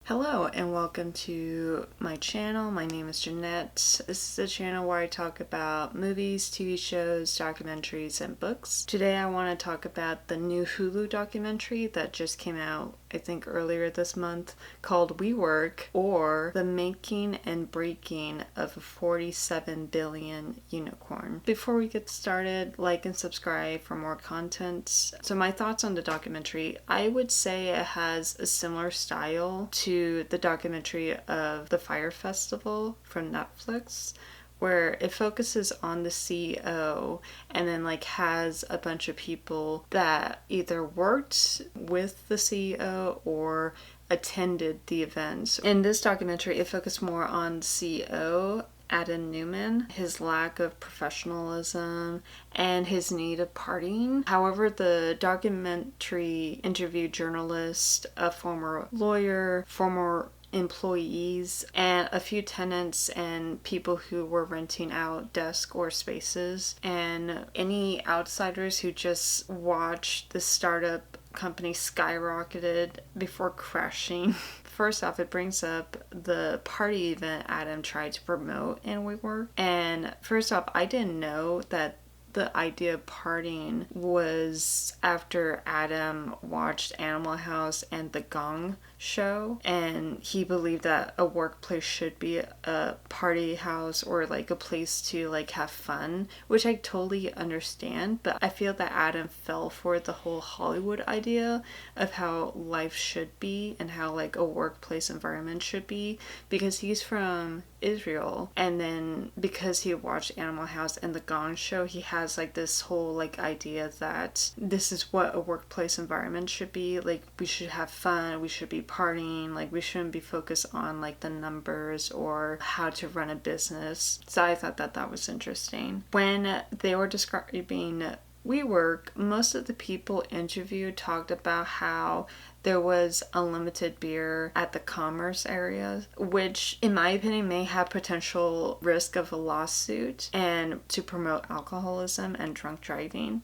Hello and welcome to my channel. My name is Jeanette. This is a channel where I talk about movies, TV shows, documentaries, and books. Today I want to talk about the new Hulu documentary that just came out, I think earlier this month, called WeWork, or The Making and Breaking of a 47 Billion Unicorn. Before we get started, like and subscribe for more content. So my thoughts on the documentary, I would say it has a similar style to the documentary of the Fire Festival from Netflix, where it focuses on the CEO and then has a bunch of people that either worked with the CEO or attended the events. In this documentary, it focused more on the CEO, Adamneumann, his lack of professionalism, and his need of partying. However, the documentary interviewed journalists, a former lawyer, former employees, and a few tenants and people who were renting out desks or spaces, and any outsiders who just watched the startup company skyrocketed before crashing. First off, it brings up the party event Adam tried to promote in WeWork. And first off, I didn't know that the idea of partying was after Adam watched Animal House and The Gong Show, and he believed that a workplace should be a party house or a place to have fun, which I totally understand, but I feel that Adam fell for the whole Hollywood idea of how life should be and how a workplace environment should be, because he's from Israel, and then because he watched Animal House and The Gong Show, he has this whole idea that this is what a workplace environment should be. We should have fun, we should be partying, we shouldn't be focused on the numbers or how to run a business. So I thought that was interesting. When they were describing WeWork, most of the people interviewed talked about how there was unlimited beer at the commerce areas, which in my opinion may have potential risk of a lawsuit and to promote alcoholism and drunk driving.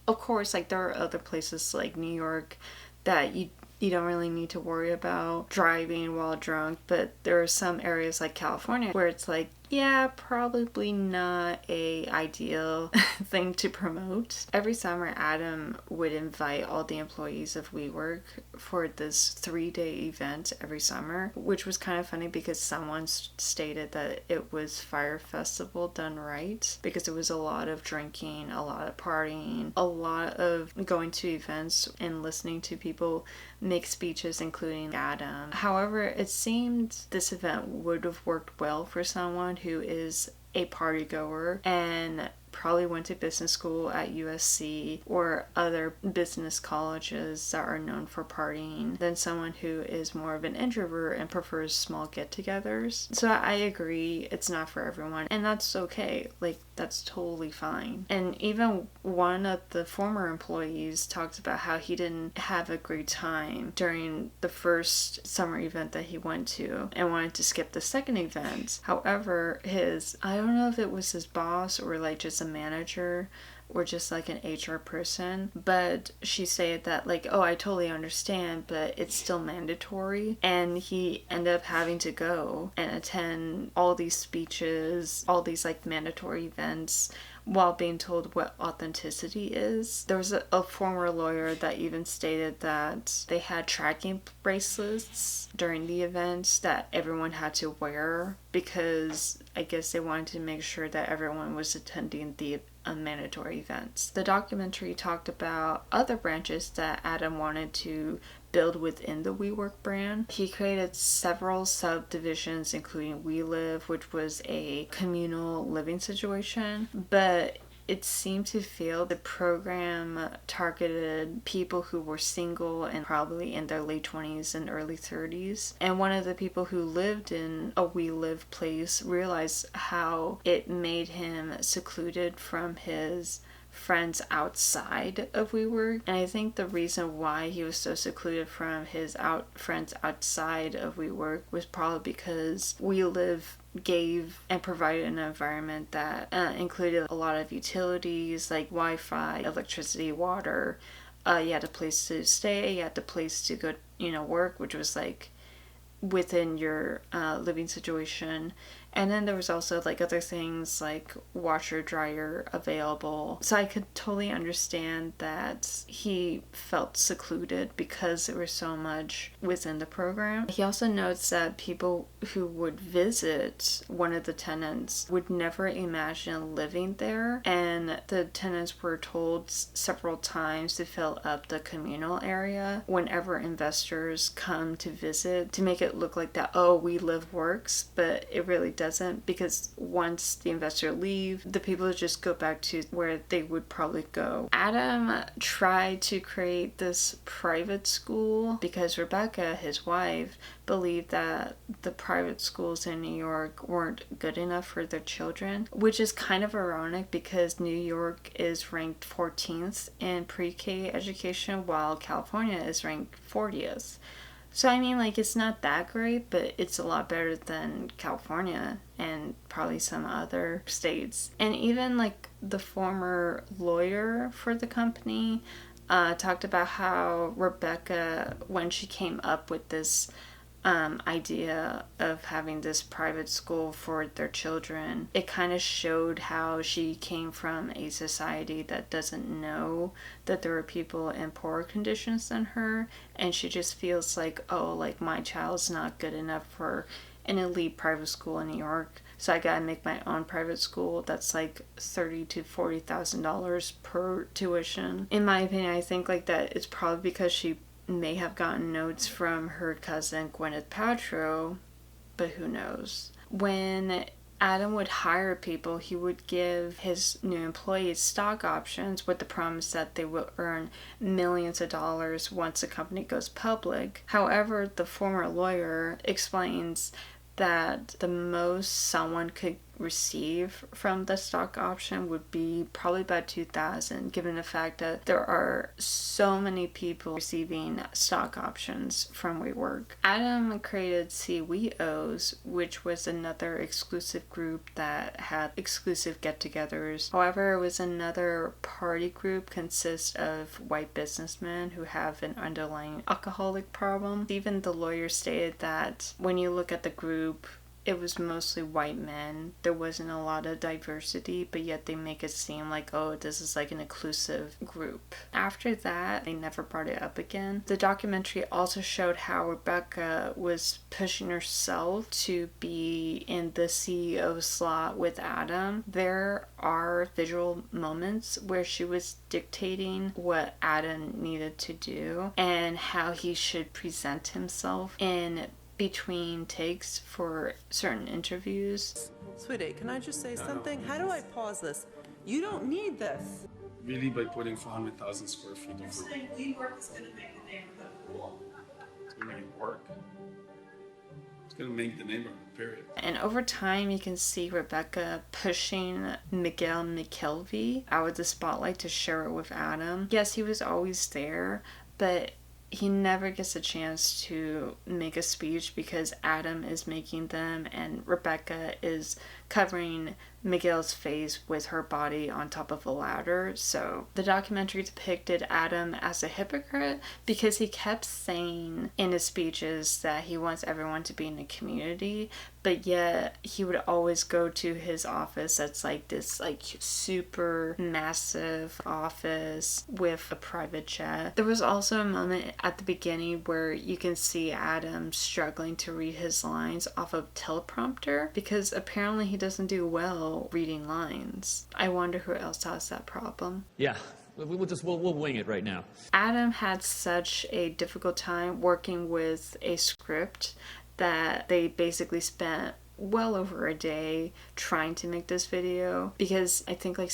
Of course, there are other places like New York that you don't really need to worry about driving while drunk, but there are some areas like California where it's yeah, probably not a ideal thing to promote. Every summer, Adam would invite all the employees of WeWork for this 3-day event every summer, which was kind of funny because someone stated that it was Fire Festival done right, because it was a lot of drinking, a lot of partying, a lot of going to events and listening to people make speeches, including Adam. However, it seemed this event would have worked well for someone who is a party goer and probably went to business school at USC or other business colleges that are known for partying, than someone who is more of an introvert and prefers small get-togethers. So I agree, it's not for everyone, and that's okay. That's totally fine. And even one of the former employees talked about how he didn't have a great time during the first summer event that he went to and wanted to skip the second event. However, I don't know if it was his boss or just a manager or just an HR person, but she said that oh, I totally understand, but it's still mandatory, and he ended up having to go and attend all these speeches, all these mandatory events, while being told what authenticity is. There was a former lawyer that even stated that they had tracking bracelets during the events that everyone had to wear because I guess they wanted to make sure that everyone was attending the mandatory events. The documentary talked about other branches that Adam wanted to build within the WeWork brand. He created several subdivisions, including WeLive, which was a communal living situation, but it seemed to fail. The program targeted people who were single and probably in their late 20s and early 30s. And one of the people who lived in a WeLive place realized how it made him secluded from his friends outside of WeWork. And I think the reason why he was so secluded from his friends outside of WeWork was probably because WeLive gave and provided an environment that included a lot of utilities like Wi-Fi, electricity, water. You had a place to stay, you had a place to go, work, which was within your living situation. And then there was also like other things like washer dryer available. So I could totally understand that he felt secluded because there was so much within the program. He also notes that people who would visit one of the tenants would never imagine living there, and the tenants were told several times to fill up the communal area whenever investors come to visit, to make it look like that, oh, WeLive works, but it really doesn't, because once the investor leave, the people just go back to where they would probably go. Adam tried to create this private school because Rebecca, his wife, believed that the private schools in New York weren't good enough for their children, which is kind of ironic because New York is ranked 14th in pre-K education while California is ranked 40th. So I mean, like, it's not that great, but it's a lot better than California and probably some other states. And even like the former lawyer for the company talked about how Rebecca, when she came up with this idea of having this private school for their children, it kind of showed how she came from a society that doesn't know that there are people in poorer conditions than her, and she just feels like, oh, like my child's not good enough for an elite private school in New York, so I gotta make my own private school that's like $30,000 to $40,000 per tuition. In my opinion, I think like that it's probably because she may have gotten notes from her cousin Gwyneth Paltrow, but who knows. When Adam would hire people, he would give his new employees stock options with the promise that they will earn millions of dollars once the company goes public. However, the former lawyer explains that the most someone could receive from the stock option would be probably about $2,000, given the fact that there are so many people receiving stock options from WeWork. Adam created CWEOs, which was another exclusive group that had exclusive get-togethers. However, it was another party group consists of white businessmen who have an underlying alcoholic problem. Even the lawyer stated that when you look at the group, it was mostly white men. There wasn't a lot of diversity, but yet they make it seem like, oh, this is like an inclusive group. After that, they never brought it up again. The documentary also showed how Rebecca was pushing herself to be in the CEO slot with Adam. There are visual moments where she was dictating what Adam needed to do and how he should present himself in between takes for certain interviews. Sweetie, can I just say something? How do I pause this? You don't need this. Really, by putting 400,000 square feet of room. Saying WeWork is going to make the neighborhood cool. It's going to make it work. It's going to make the neighborhood, period. And over time, you can see Rebecca pushing Miguel McKelvey out of the spotlight to share it with Adam. Yes, he was always there, but he never gets a chance to make a speech because Adam is making them and Rebecca is covering Miguel's face with her body on top of a ladder. So the documentary depicted Adam as a hypocrite because he kept saying in his speeches that he wants everyone to be in a community, but yet he would always go to his office that's like this like super massive office with a private jet. There was also a moment at the beginning where you can see Adam struggling to read his lines off of teleprompter because apparently he doesn't do well reading lines. I wonder who else has that problem. Yeah, we'll wing it right now. Adam had such a difficult time working with a script that they basically spent well over a day trying to make this video because I think like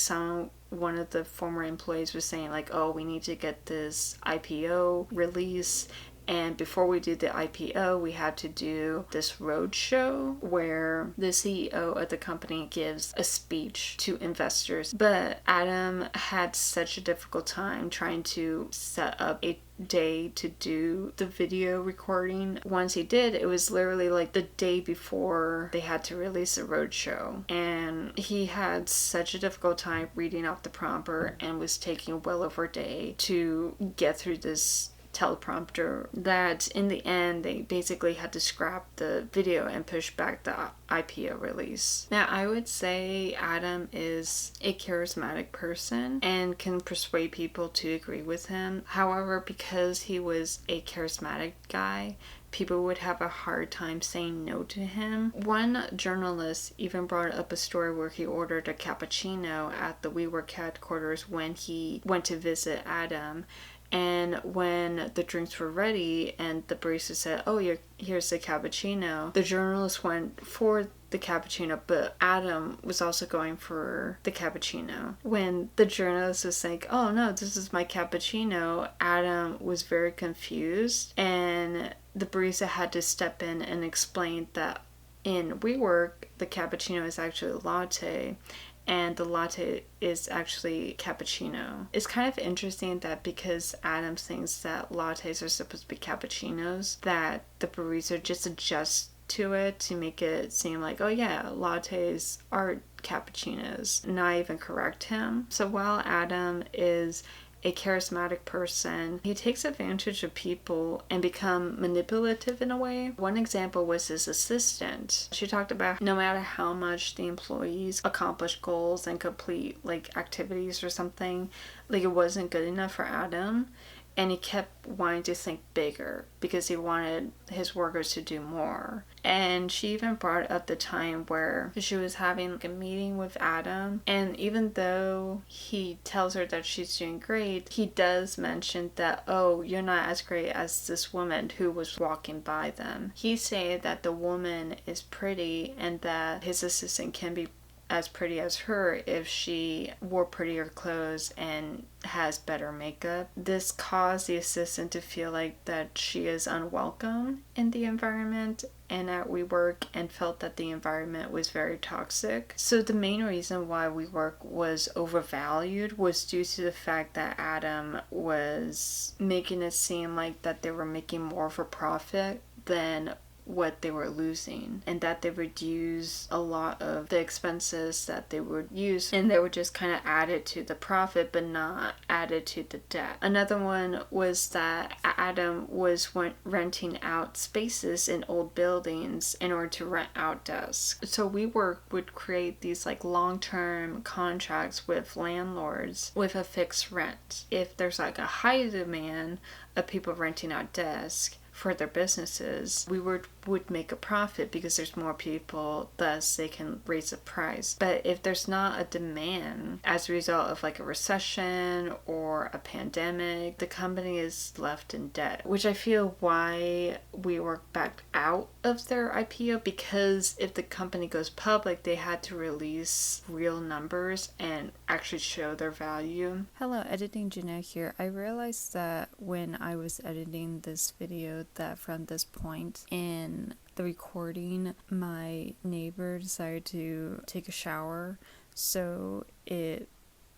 one of the former employees was saying like, oh, we need to get this IPO release, and before we do the IPO, we had to do this roadshow where the CEO of the company gives a speech to investors. But Adam had such a difficult time trying to set up a day to do the video recording. Once he did, it was literally like the day before they had to release a roadshow, and he had such a difficult time reading off the prompter and was taking well over a day to get through this teleprompter that in the end they basically had to scrap the video and push back the IPO release. Now, I would say Adam is a charismatic person and can persuade people to agree with him. However, because he was a charismatic guy, people would have a hard time saying no to him. One journalist even brought up a story where he ordered a cappuccino at the WeWork headquarters when he went to visit Adam. And when the drinks were ready and the barista said, "Oh, here's the cappuccino," the journalist went for the cappuccino, but Adam was also going for the cappuccino. When the journalist was saying, "Oh no, this is my cappuccino," Adam was very confused, and the barista had to step in and explain that in WeWork, the cappuccino is actually a latte, and the latte is actually cappuccino. It's kind of interesting that because Adam thinks that lattes are supposed to be cappuccinos, that the barista just adjusts to it to make it seem like, oh yeah, lattes are cappuccinos, not even correct him. So while Adam is a charismatic person, he takes advantage of people and become manipulative in a way. One example was his assistant. She talked about no matter how much the employees accomplish goals and complete like activities or something, like it wasn't good enough for Adam. And he kept wanting to think bigger because he wanted his workers to do more. And she even brought up the time where she was having like a meeting with Adam. And even though he tells her that she's doing great, he does mention that, oh, you're not as great as this woman who was walking by them. He said that the woman is pretty and that his assistant can be as pretty as her if she wore prettier clothes and has better makeup. This caused the assistant to feel like that she is unwelcome in the environment and at WeWork, and felt that the environment was very toxic. So the main reason why WeWork was overvalued was due to the fact that Adam was making it seem like that they were making more for profit than what they were losing, and that they would use a lot of the expenses that they would use and they would just kind of add it to the profit but not add it to the debt. Another one was that Adam was renting out spaces in old buildings in order to rent out desks. So WeWork would create these like long-term contracts with landlords with a fixed rent. If there's like a high demand of people renting out desks for their businesses, we would make a profit because there's more people, thus they can raise the price. But if there's not a demand as a result of like a recession or a pandemic, the company is left in debt, which I feel why WeWork backed out of their IPO, because if the company goes public, they had to release real numbers and actually show their value. Hello, Editing Jeanette here. I realized that when I was editing this video that from this point in the recording, my neighbor decided to take a shower, so it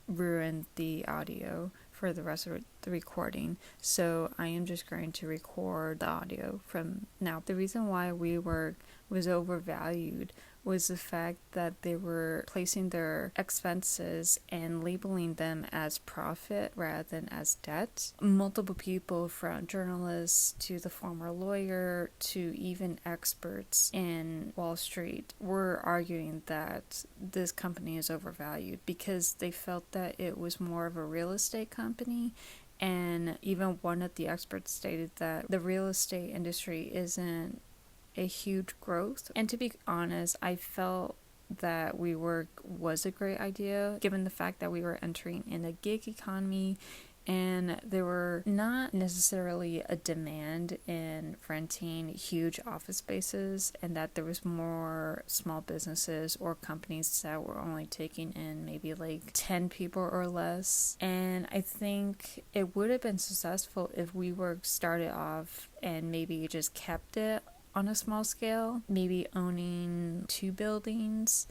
ruined the audio for the rest of the recording. So I am just going to record the audio from now. The reason why WeWork was overvalued was the fact that they were placing their expenses and labeling them as profit rather than as debt. Multiple people, from journalists to the former lawyer to even experts in Wall Street, were arguing that this company is overvalued because they felt that it was more of a real estate company. And even one of the experts stated that the real estate industry isn't a huge growth. And to be honest, I felt that WeWork was a great idea given the fact that we were entering in a gig economy and there were not necessarily a demand in renting huge office spaces, and that there was more small businesses or companies that were only taking in maybe like 10 people or less. And I think it would have been successful if WeWork started off and maybe just kept it on a small scale, maybe owning 2 buildings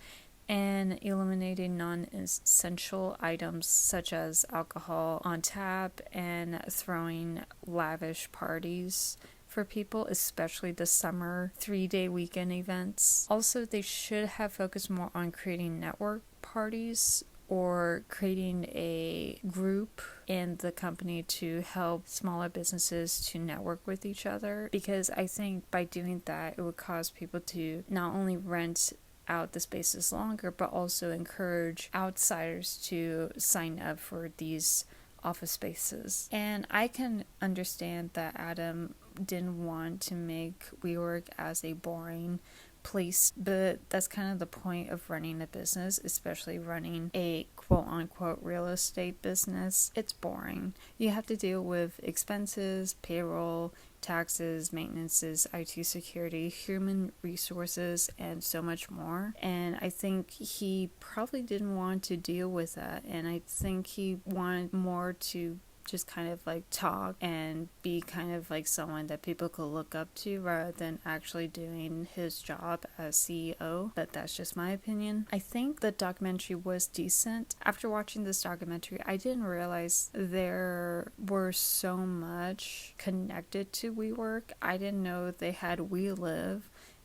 and eliminating non-essential items such as alcohol on tap and throwing lavish parties for people, especially the summer 3-day weekend events. Also, they should have focused more on creating network parties or creating a group in the company to help smaller businesses to network with each other, because I think by doing that it would cause people to not only rent out the spaces longer but also encourage outsiders to sign up for these office spaces. And I can understand that Adam didn't want to make WeWork as a boring place, but that's kind of the point of running a business, especially running a quote-unquote real estate business. It's boring. You have to deal with expenses, payroll, taxes, maintenances, IT security, human resources, and so much more. And I think he probably didn't want to deal with that, and I think he wanted more to just kind of like talk and be kind of like someone that people could look up to rather than actually doing his job as CEO. But that's just my opinion. I think the documentary was decent. After watching this documentary, I didn't realize there were so much connected to WeWork. I didn't know they had WeLive,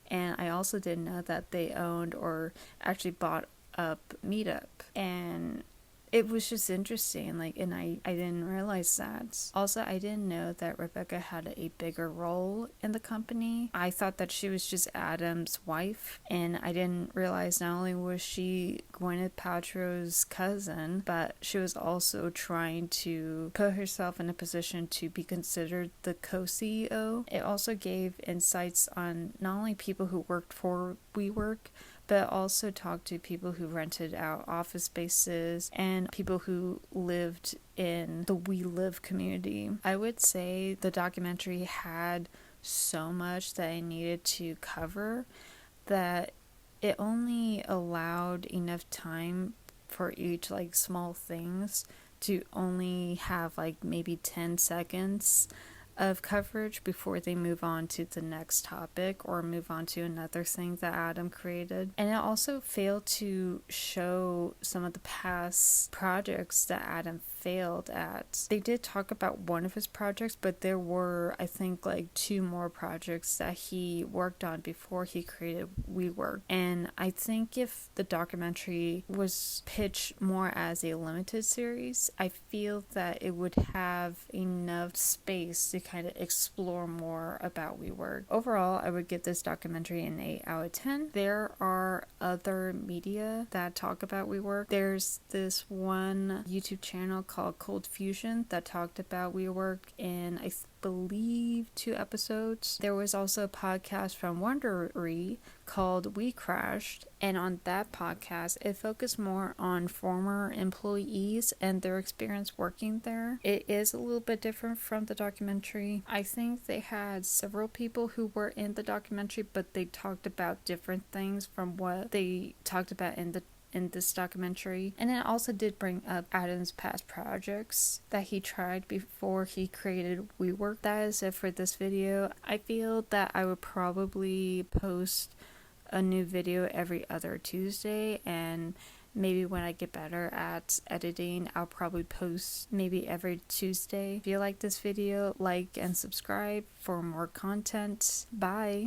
and I also didn't know that they owned or actually bought up Meetup. And it was just interesting, and I didn't realize that. Also, I didn't know that Rebecca had a bigger role in the company. I thought that she was just Adam's wife, and I didn't realize not only was she Gwyneth Paltrow's cousin, but she was also trying to put herself in a position to be considered the co-CEO. It also gave insights on not only people who worked for WeWork, but also talked to people who rented out office spaces and people who lived in the WeLive community. I would say the documentary had so much that I needed to cover that it only allowed enough time for each small things to only have maybe 10 seconds of coverage before they move on to the next topic or move on to another thing that Adam created. And it also failed to show some of the past projects that Adam failed at. They did talk about one of his projects, but there were, I think, 2 more projects that he worked on before he created WeWork. And I think if the documentary was pitched more as a limited series, I feel that it would have enough space to kind of explore more about WeWork. Overall, I would give this documentary an 8 out of 10. There are other media that talk about WeWork. There's this one YouTube channel called Cold Fusion that talked about WeWork in, I believe, 2 episodes. There was also a podcast from Wondery called WeCrashed, and on that podcast it focused more on former employees and their experience working there. It is a little bit different from the documentary. I think they had several people who were in the documentary, but they talked about different things from what they talked about in this documentary. And it also did bring up Adam's past projects that he tried before he created WeWork. That is it for this video. I feel that I would probably post a new video every other Tuesday, and maybe when I get better at editing, I'll probably post maybe every Tuesday. If you like this video, like and subscribe for more content. Bye!